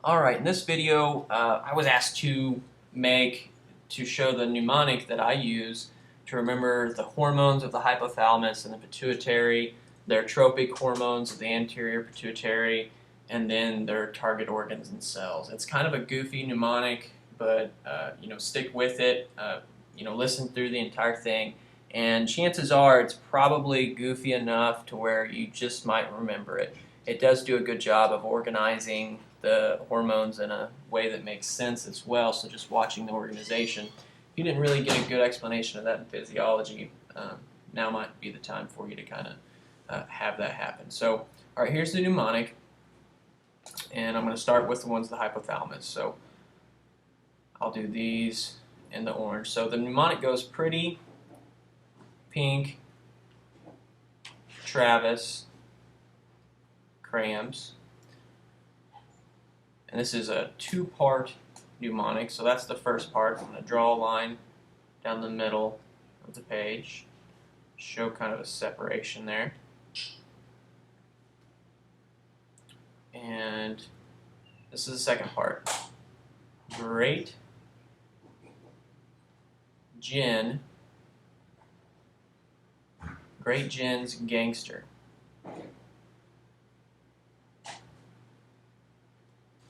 Alright, in this video I was asked to show the mnemonic that I use to remember the hormones of the hypothalamus and the pituitary, their tropic hormones of the anterior pituitary, and then their target organs and cells. It's kind of a goofy mnemonic, but stick with it, listen through the entire thing, and chances are it's probably goofy enough to where you just might remember it. It does do a good job of organizing the hormones in a way that makes sense as well, so just watching the organization. If you didn't really get a good explanation of that in physiology, now might be the time for you to kind of have that happen. So, alright, here's the mnemonic, and I'm going to start with the ones of the hypothalamus. So, I'll do these in the orange. So the mnemonic goes pretty, pink, Travis, crayons. And this is a two-part mnemonic, so that's the first part. I'm going to draw a line down the middle of the page, show kind of a separation there. And this is the second part. Great Gin, Great Gin's gangster.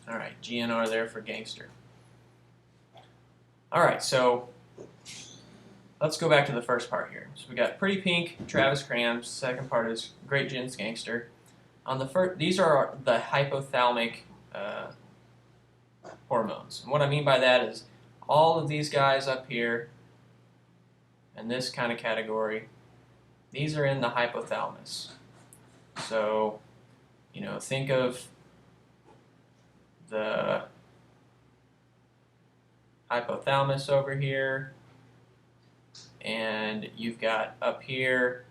Alright, GNR there for gangster. Alright, so let's go back to the first part here. So we got Pretty Pink, Travis Crams. Second part is Great Gin's gangster. On the first, these are the hypothalamic hormones. And what I mean by that is all of these guys up here in this kind of category, these are in the hypothalamus. So, think of the hypothalamus over here, and you've got up here,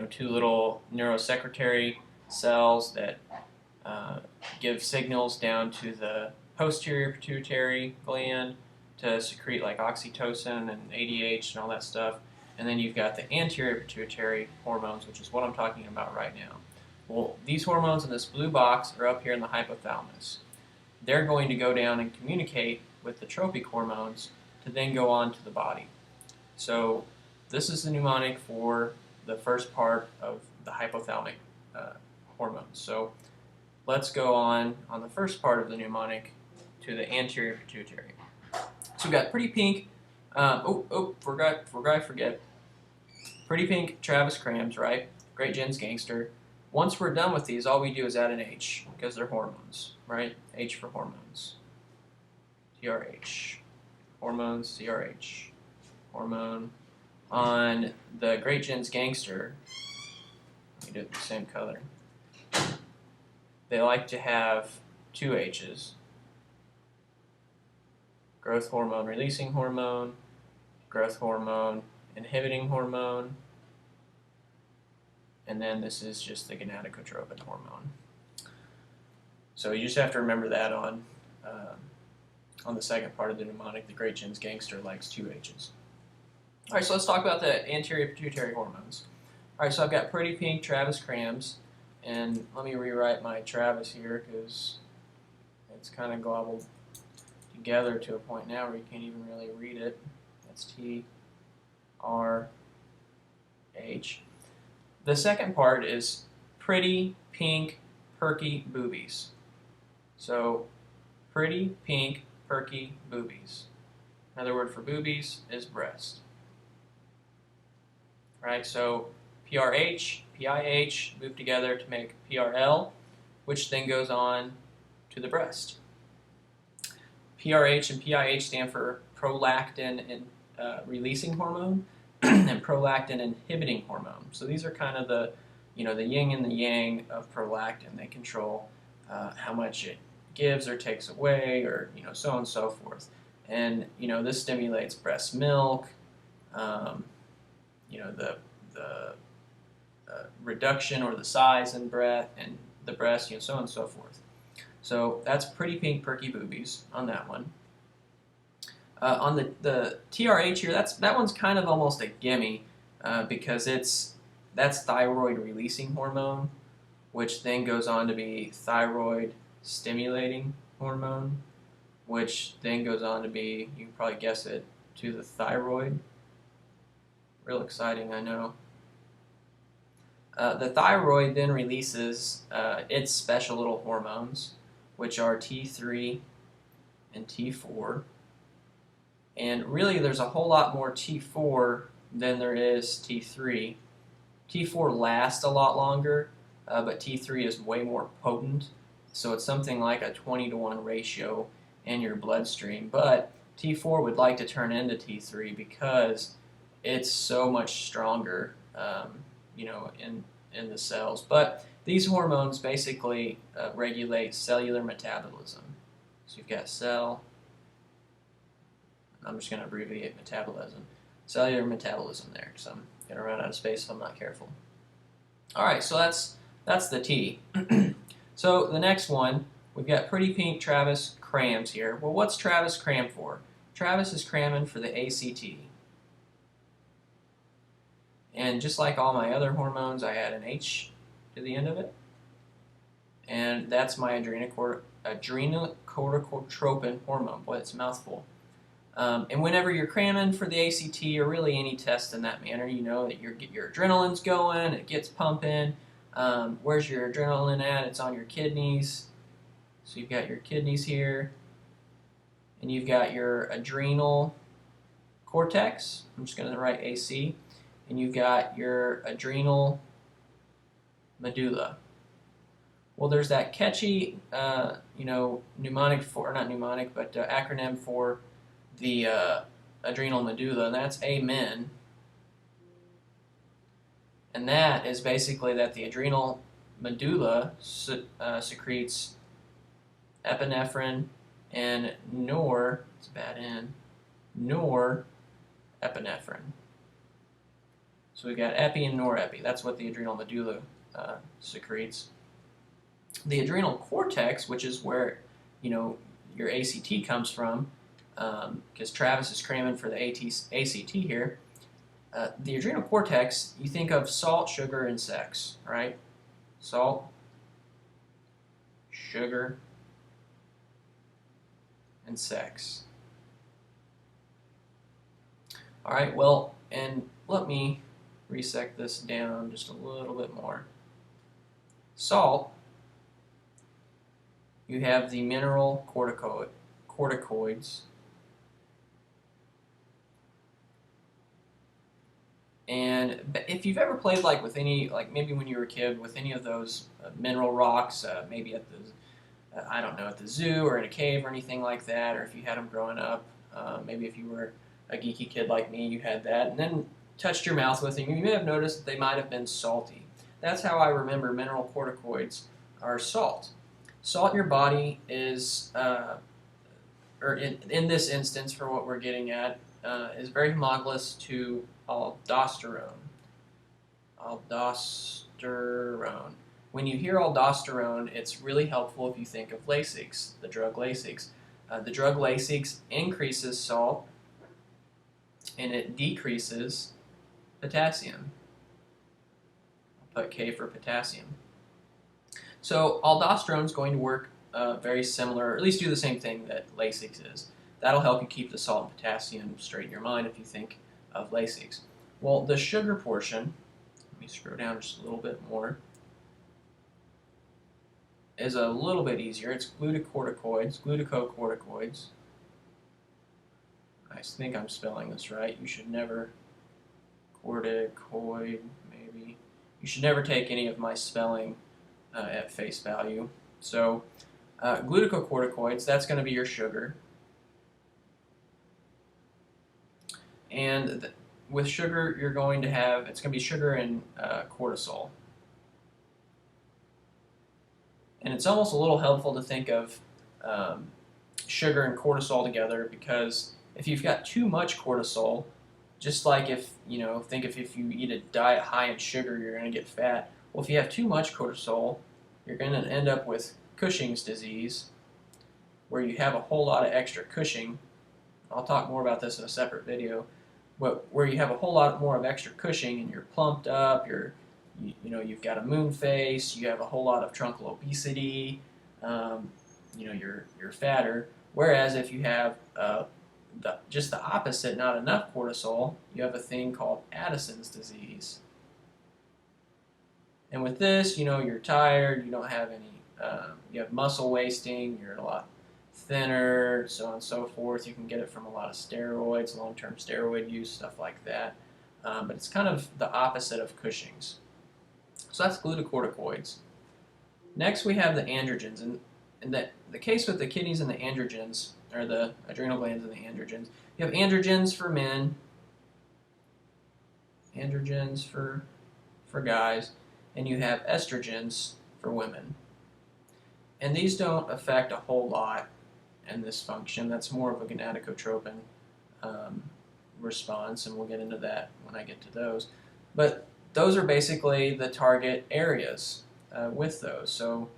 two little neurosecretory cells that give signals down to the posterior pituitary gland to secrete like oxytocin and ADH and all that stuff. And then you've got the anterior pituitary hormones, which is what I'm talking about right now. Well, these hormones in this blue box are up here in the hypothalamus. They're going to go down and communicate with the tropic hormones to then go on to the body. So this is the mnemonic for the first part of the hypothalamic hormones. So let's go on the first part of the mnemonic to the anterior pituitary. So we've got Pretty Pink, forget. Pretty Pink, Travis Crams, right? Great Gin's gangster. Once we're done with these, all we do is add an H, because they're hormones, right? H for hormones. TRH. Hormones, CRH. Hormone. On the Great Gin's gangster, we do it the same color. They like to have two H's. Growth hormone releasing hormone, growth hormone inhibiting hormone, and then this is just the gonadotropin hormone. So you just have to remember that on the second part of the mnemonic. The Great Gin's gangster likes two H's. All right, so let's talk about the anterior pituitary hormones. All right, so I've got Pretty Pink, Travis Crams, and let me rewrite my Travis here because it's kind of gobbled together to a point now where you can't even really read it. That's T-R-H. The second part is Pretty Pink, Perky Boobies. So, Pretty Pink, Perky Boobies. Another word for boobies is breast. Right, so PRH, PIH move together to make PRL, which then goes on to the breast. PRH and PIH stand for prolactin and releasing hormone and prolactin inhibiting hormone. So these are kind of the yin and the yang of prolactin. They control how much it gives or takes away, or so on and so forth. And this stimulates breast milk, the reduction or the size in the breast, so on and so forth. So that's Pretty Pink, Perky Boobies on that one. On the TRH here, that one's kind of almost a gimme because that's thyroid releasing hormone. which then goes on to be thyroid stimulating hormone, which then goes on to be, you can probably guess it, to the thyroid. Real exciting, I know. The thyroid then releases its special little hormones, which are T3 and T4. And really, there's a whole lot more T4 than there is T3. T4 lasts a lot longer, but T3 is way more potent. So it's something like a 20-to-1 ratio in your bloodstream. But T4 would like to turn into T3 because it's so much stronger, in the cells. But these hormones basically regulate cellular metabolism. So you've got cell. I'm just going to abbreviate metabolism. Cellular metabolism there, because I'm going to run out of space if I'm not careful. All right, so that's the T. So the next one, we've got Pretty Pink Travis crams here. Well, what's Travis cram for? Travis is cramming for the ACT. And just like all my other hormones, I add an H to the end of it. And that's my adrenocorticotropin hormone. Boy, it's a mouthful. And whenever you're cramming for the ACT, or really any test in that manner, you know that your adrenaline's going, it gets pumping. Where's your adrenaline at? It's on your kidneys. So you've got your kidneys here, and you've got your adrenal cortex. I'm just going to write AC. And you've got your adrenal medulla. Well, there's that catchy, mnemonic for, or not mnemonic, but acronym for the adrenal medulla, and that's AMEN. And that is basically that the adrenal medulla secretes epinephrine and it's a bad N, norepinephrine. So we've got epi and norepi. That's what the adrenal medulla secretes. The adrenal cortex, which is where your ACT comes from, because Travis is cramming for the ACT here. The adrenal cortex, you think of salt, sugar, and sex, right? Salt, sugar, and sex. All right, well, and let me resect this down just a little bit more. Salt, you have the mineral corticoids. And if you've ever played with any, maybe when you were a kid, with any of those mineral rocks, maybe at the, at the zoo or in a cave or anything like that, or if you had them growing up, maybe if you were a geeky kid like me, you had that, and then touched your mouth with them, you may have noticed that they might have been salty. That's how I remember mineral corticoids are salt. Salt in your body is, or in this instance for what we're getting at, is very homologous to aldosterone. Aldosterone. When you hear aldosterone, it's really helpful if you think of Lasix, the drug Lasix. The drug Lasix increases salt, and it decreases potassium. I'll put K for potassium. So aldosterone is going to work very similar, or at least do the same thing that Lasix is. That'll help you keep the salt and potassium straight in your mind if you think of Lasix. Well, the sugar portion, let me scroll down just a little bit more, is a little bit easier. It's glucocorticoids. I think I'm spelling this right. You should never, corticoid, maybe. You should never take any of my spelling at face value. So, glucocorticoids, that's going to be your sugar. And with sugar, you're going to have, it's going to be sugar and cortisol. And it's almost a little helpful to think of sugar and cortisol together, because if you've got too much cortisol, just like if you eat a diet high in sugar, you're going to get fat. Well, if you have too much cortisol, you're going to end up with Cushing's disease, where you have a whole lot of extra Cushing. I'll talk more about this in a separate video. But where you have a whole lot more of extra Cushing, and you're plumped up, you've got a moon face, you have a whole lot of truncal obesity, you're fatter. Whereas if you have just the opposite, not enough cortisol, you have a thing called Addison's disease. And with this, you're tired, you don't have any, you have muscle wasting, you're a lot thinner, so on and so forth. You can get it from a lot of steroids, long-term steroid use, stuff like that. But it's kind of the opposite of Cushing's. So that's glucocorticoids. Next we have the androgens, and the case with the kidneys and the androgens, or the adrenal glands and the androgens, you have androgens for men, androgens for guys, and you have estrogens for women. And these don't affect a whole lot in this function. That's more of a gonadotropin response, and we'll get into that when I get to those. But those are basically the target areas with those. So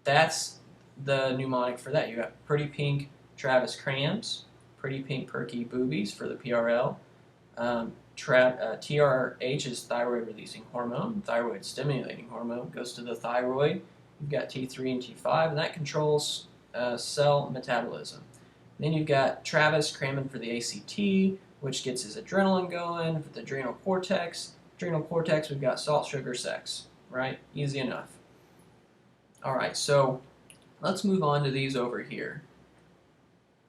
that's the mnemonic for that. You got pretty pink Travis cramps, pretty pink perky boobies for the PRL. TRH is thyroid releasing hormone, thyroid stimulating hormone, goes to the thyroid. You've got T3 and T5, and that controls cell metabolism. Then you've got Travis cramming for the ACT, which gets his adrenaline going, for the adrenal cortex. Adrenal cortex, we've got salt, sugar, sex, right? Easy enough. All right, so let's move on to these over here.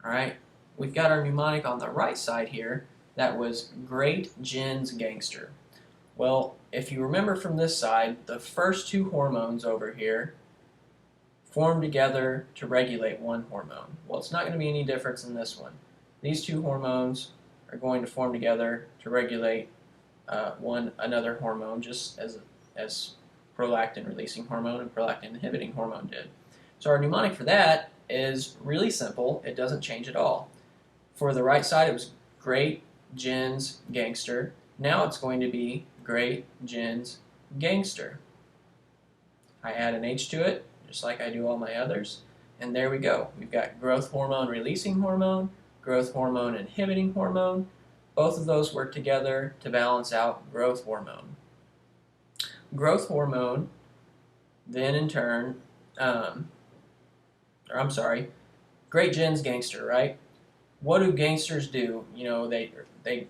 All right, we've got our mnemonic on the right side here. That was Great Jen's Gangster. Well, if you remember from this side, the first two hormones over here form together to regulate one hormone. Well, it's not going to be any difference in this one. These two hormones are going to form together to regulate another hormone, just as prolactin releasing hormone and prolactin inhibiting hormone did. So our mnemonic for that is really simple. It doesn't change at all. For the right side, it was Great Jen's Gangster. Now it's going to be Great Jen's Gangster. I add an H to it, just like I do all my others, and there we go. We've got growth hormone releasing hormone, growth hormone inhibiting hormone. Both of those work together to balance out growth hormone. Growth hormone then in turn, Great Jen's Gangster, right? What do gangsters do? They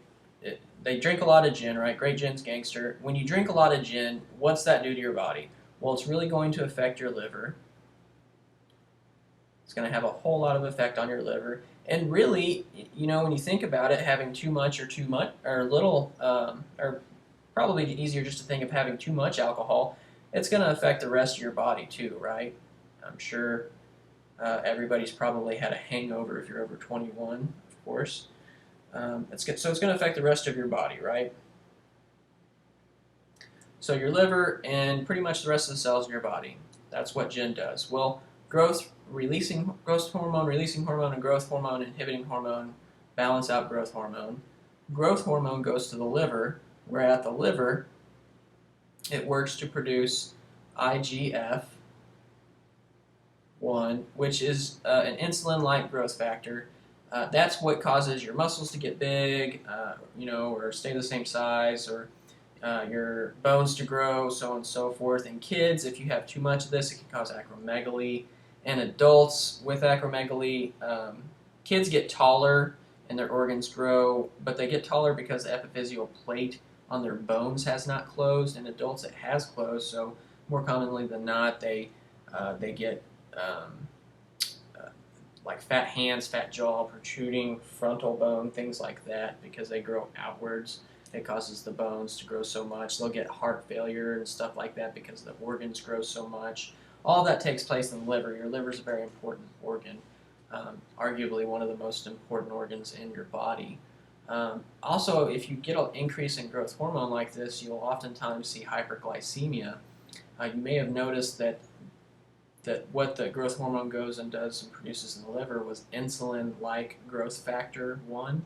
drink a lot of gin, right? Great Jen's Gangster. When you drink a lot of gin, what's that do to your body? Well, it's really going to affect your liver. It's going to have a whole lot of effect on your liver. And really, when you think about it, having too much or little, or probably easier just to think of having too much alcohol, it's going to affect the rest of your body too, right? I'm sure everybody's probably had a hangover if you're over 21, of course. So it's going to affect the rest of your body, right? So your liver and pretty much the rest of the cells in your body. That's what gin does. Well, growth hormone releasing hormone and growth hormone inhibiting hormone balance out growth hormone. Growth hormone goes to the liver, where at the liver it works to produce IGF-1, which is an insulin-like growth factor. That's what causes your muscles to get big, or stay the same size, or your bones to grow, so on and so forth. In kids, if you have too much of this, it can cause acromegaly. And adults with acromegaly, kids get taller and their organs grow, but they get taller because the epiphyseal plate on their bones has not closed. In adults, it has closed, so more commonly than not, they get like fat hands, fat jaw, protruding frontal bone, things like that, because they grow outwards. It causes the bones to grow so much. They'll get heart failure and stuff like that because the organs grow so much. All that takes place in the liver. Your liver is a very important organ, arguably one of the most important organs in your body. Also, if you get an increase in growth hormone like this, you'll oftentimes see hyperglycemia. You may have noticed that what the growth hormone goes and does and produces in the liver was insulin-like growth factor 1.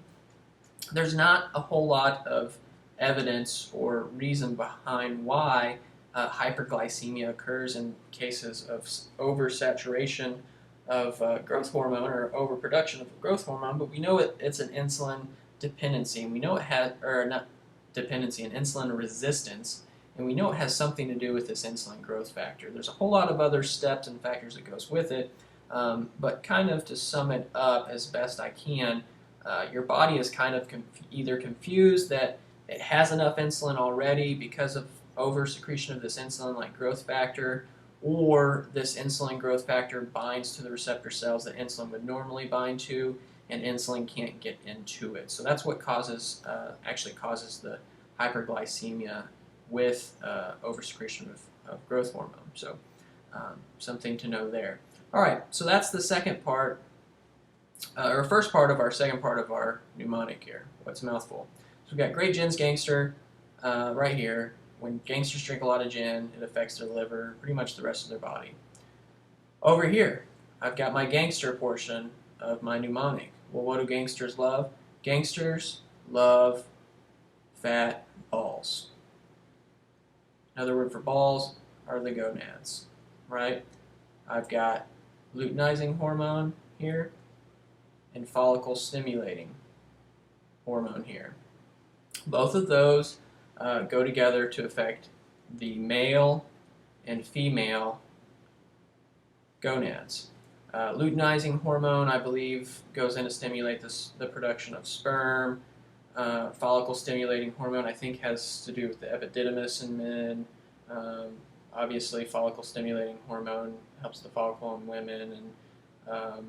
There's not a whole lot of evidence or reason behind why hyperglycemia occurs in cases of oversaturation of growth hormone or overproduction of growth hormone, but we know it's an insulin dependency, and we know it has, or not dependency, an insulin resistance, and we know it has something to do with this insulin growth factor. There's a whole lot of other steps and factors that goes with it, but kind of to sum it up as best I can, your body is kind of either confused that it has enough insulin already because of over-secretion of this insulin like growth factor, or this insulin growth factor binds to the receptor cells that insulin would normally bind to, and insulin can't get into it. So that's what actually causes the hyperglycemia with oversecretion of growth hormone. So something to know there. All right, so that's the second part, or first part of our second part of our mnemonic here. What's a mouthful? So we've got great gin's gangster right here. When gangsters drink a lot of gin, it affects their liver, pretty much the rest of their body. Over here, I've got my gangster portion of my mnemonic. Well, what do gangsters love? Gangsters love fat balls. Another word for balls are the gonads, right? I've got luteinizing hormone here and follicle stimulating hormone here. Both of those go together to affect the male and female gonads. Luteinizing hormone, I believe, goes in to stimulate the production of sperm. Follicle stimulating hormone, I think, has to do with the epididymis in men. Obviously, follicle stimulating hormone helps the follicle in women, and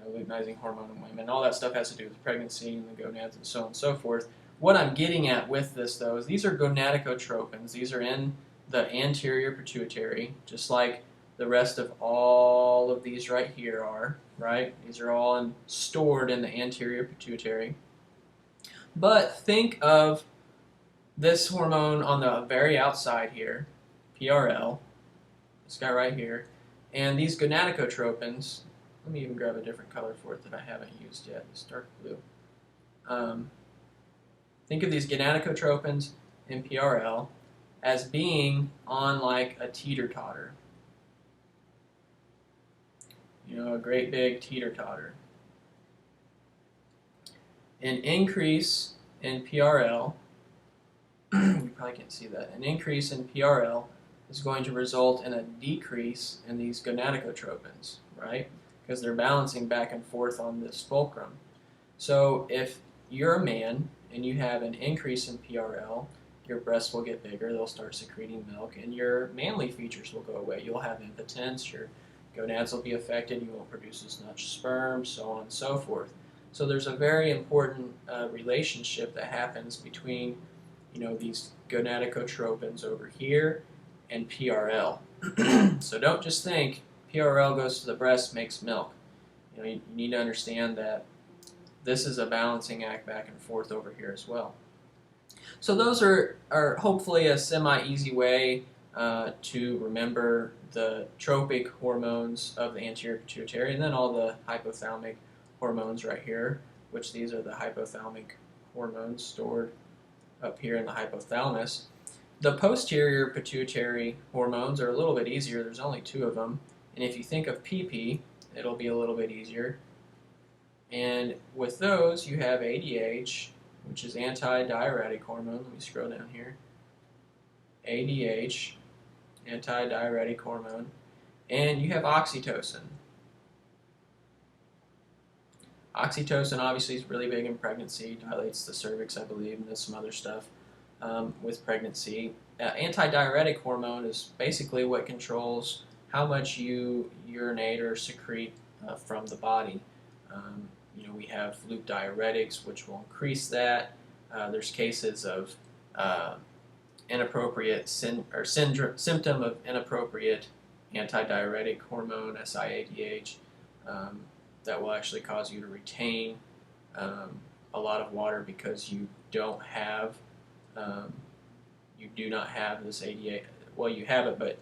luteinizing hormone in women. All that stuff has to do with pregnancy and the gonads and so on and so forth. What I'm getting at with this, though, is these are gonadicotropins. These are in the anterior pituitary, just like the rest of all of these right here are, right? These are all stored in the anterior pituitary. But think of this hormone on the very outside here, PRL, this guy right here, and these gonadicotropins. Let me even grab a different color for it that I haven't used yet, this dark blue. Think of these gonadicotropins in PRL as being on like a teeter-totter. A great big teeter-totter. An increase in PRL, you probably can't see that, an increase in PRL is going to result in a decrease in these gonadicotropins, right? Because they're balancing back and forth on this fulcrum. So if you're a man and you have an increase in PRL, your breasts will get bigger, they'll start secreting milk, and your manly features will go away. You'll have impotence, your gonads will be affected, you won't produce as much sperm, so on and so forth. So there's a very important relationship that happens between these gonadicotropins over here and PRL. So don't just think PRL goes to the breast, makes milk. You need to understand that this is a balancing act back and forth over here as well. So those are hopefully a semi-easy way to remember the tropic hormones of the anterior pituitary, and then all the hypothalamic hormones right here, which these are the hypothalamic hormones stored up here in the hypothalamus. The posterior pituitary hormones are a little bit easier. There's only 2 of them, and if you think of PP, it'll be a little bit easier. And with those, you have ADH, which is antidiuretic hormone. Let me scroll down here. ADH, antidiuretic hormone, and you have oxytocin. Oxytocin obviously is really big in pregnancy, dilates the cervix, I believe, and there's some other stuff with pregnancy. Antidiuretic hormone is basically what controls how much you urinate or secrete from the body. We have loop diuretics, which will increase that. There's cases of inappropriate symptom of inappropriate antidiuretic hormone, SIADH, that will actually cause you to retain a lot of water because you do not have this ADH. Well, you have it, but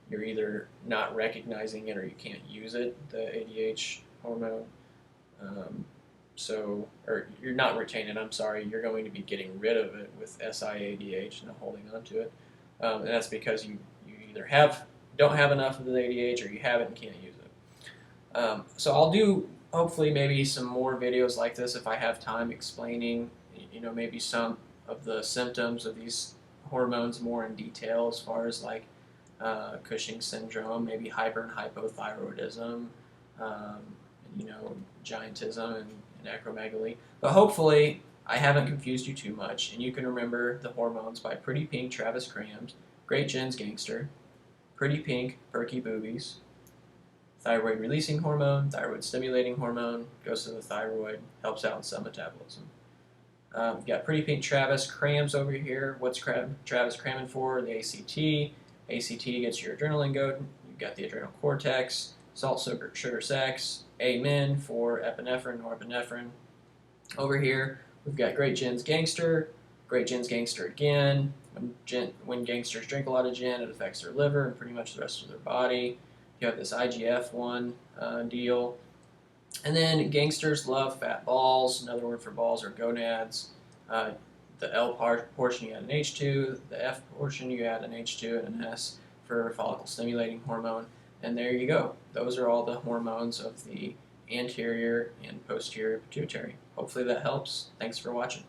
you're either not recognizing it or you can't use it, the ADH hormone. Or you're not retaining it, I'm sorry, you're going to be getting rid of it with SIADH and holding on to it. And that's because you either don't have enough of the ADH or you have it and can't use it. So I'll do hopefully maybe some more videos like this if I have time explaining maybe some of the symptoms of these hormones more in detail as far as like Cushing's syndrome, maybe hyper and hypothyroidism, um, giantism and acromegaly. But hopefully, I haven't confused you too much, and you can remember the hormones by Pretty Pink, Travis Krams, Great Jen's Gangster, Pretty Pink, Perky Boobies, thyroid releasing hormone, thyroid stimulating hormone, goes to the thyroid, helps out in cell metabolism. We've got Pretty Pink Travis Krams over here. What's Travis cramming for? The ACT. ACT gets your adrenaline going. You've got the adrenal cortex, salt, sugar, sex. Amen for epinephrine, norepinephrine. Over here, we've got Great Jen's Gangster, Great Jen's Gangster again. When gangsters drink a lot of gin, it affects their liver and pretty much the rest of their body. You have this IGF-1 deal. And then gangsters love fat balls. Another word for balls are gonads. The L portion you add an H2, the F portion you add an H2 and an S for follicle stimulating hormone. And there you go. Those are all the hormones of the anterior and posterior pituitary. Hopefully that helps. Thanks for watching.